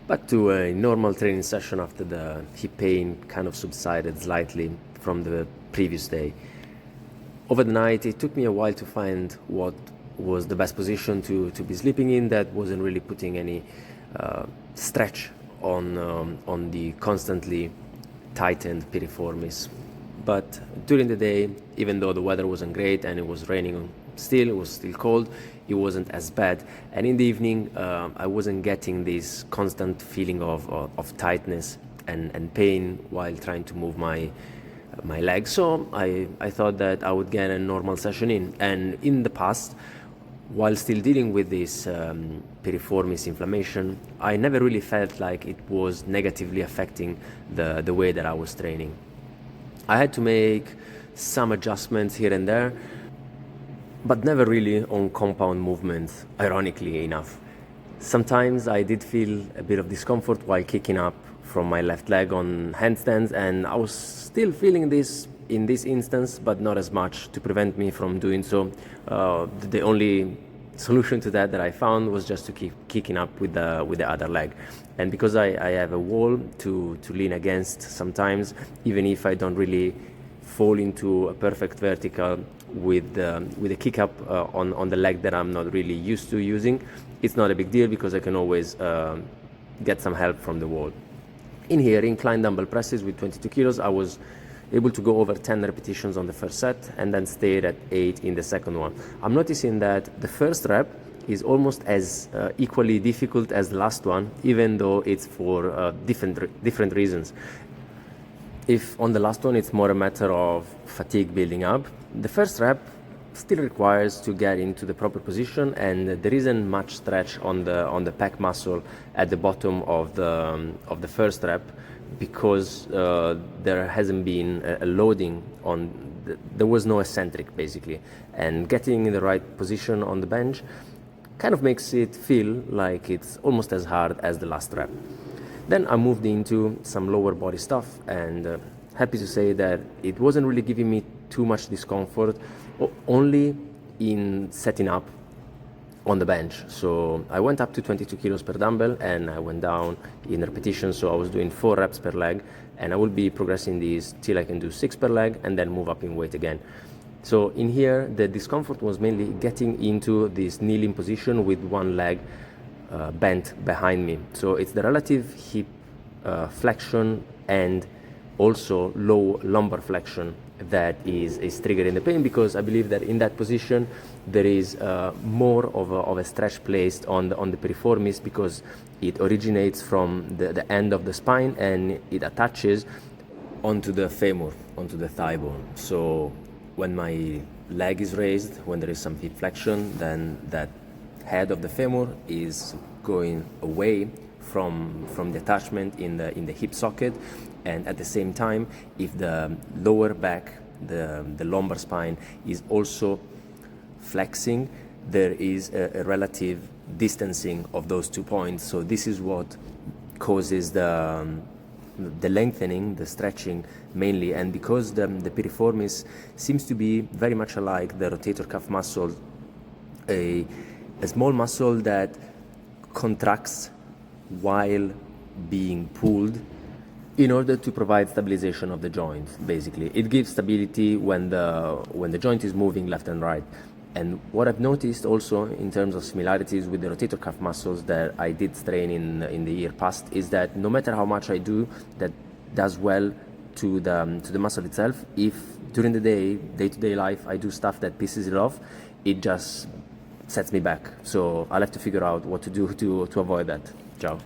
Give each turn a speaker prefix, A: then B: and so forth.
A: Back to a normal training session after the hip pain kind of subsided slightly from the previous day. Over the night, it took me a while to find what was the best position to be sleeping in that wasn't really putting any stretch on the constantly tightened piriformis. But during the day, even though the weather wasn't great and it was raining still, it was still cold, it wasn't as bad. And in the evening, I wasn't getting this constant feeling of tightness and pain while trying to move my legs. So I thought that I would get a normal session in. And in the past, while still dealing with this piriformis inflammation, I never really felt like it was negatively affecting the way that I was training. I had to make some adjustments here and there, but never really on compound movements, ironically enough. Sometimes I did feel a bit of discomfort while kicking up from my left leg on handstands, and I was still feeling this in this instance, but not as much to prevent me from doing so. The only solution to that I found was just to keep kicking up with the other leg. And because I have a wall to lean against sometimes, even if I don't really fall into a perfect vertical with a kick up on the leg that I'm not really used to using, it's not a big deal because I can always get some help from the wall. In here, incline dumbbell presses with 22 kilos, I was able to go over 10 repetitions on the first set and then stayed at 8 in the second one. I'm noticing that the first rep is almost as equally difficult as the last one, even though it's for different reasons. If on the last one it's more a matter of fatigue building up, the first rep still requires to get into the proper position, and there isn't much stretch on the pec muscle at the bottom of the first rep because there hasn't been a loading on. There was no eccentric basically, and getting in the right position on the bench kind of makes it feel like it's almost as hard as the last rep. Then I moved into some lower body stuff, and happy to say that it wasn't really giving me too much discomfort, only in setting up on the bench. So I went up to 22 kilos per dumbbell and I went down in repetition. So I was doing 4 reps per leg, and I will be progressing these till I can do 6 per leg and then move up in weight again. So in here, the discomfort was mainly getting into this kneeling position with one leg bent behind me. So it's the relative hip flexion and also low lumbar flexion that is triggering the pain, because I believe that in that position there is more of a stretch placed on the piriformis, because it originates from the end of the spine and it attaches onto the femur, onto the thigh bone. So when my leg is raised, when there is some hip flexion, then that head of the femur is going away from the attachment in the hip socket, and at the same time, if the lower back, the lumbar spine is also flexing, there is a relative distancing of those 2 points. So this is what causes the lengthening, the stretching mainly. And because the piriformis seems to be very much alike the rotator cuff muscle, a small muscle that contracts while being pulled in order to provide stabilization of the joint. Basically, it gives stability when the joint is moving left and right. And what I've noticed also in terms of similarities with the rotator cuff muscles that I did strain in the year past is that no matter how much I do that does well to the muscle itself, if during the day-to-day life, I do stuff that pisses it off, it just sets me back. So I'll have to figure out what to do to avoid that. Ciao.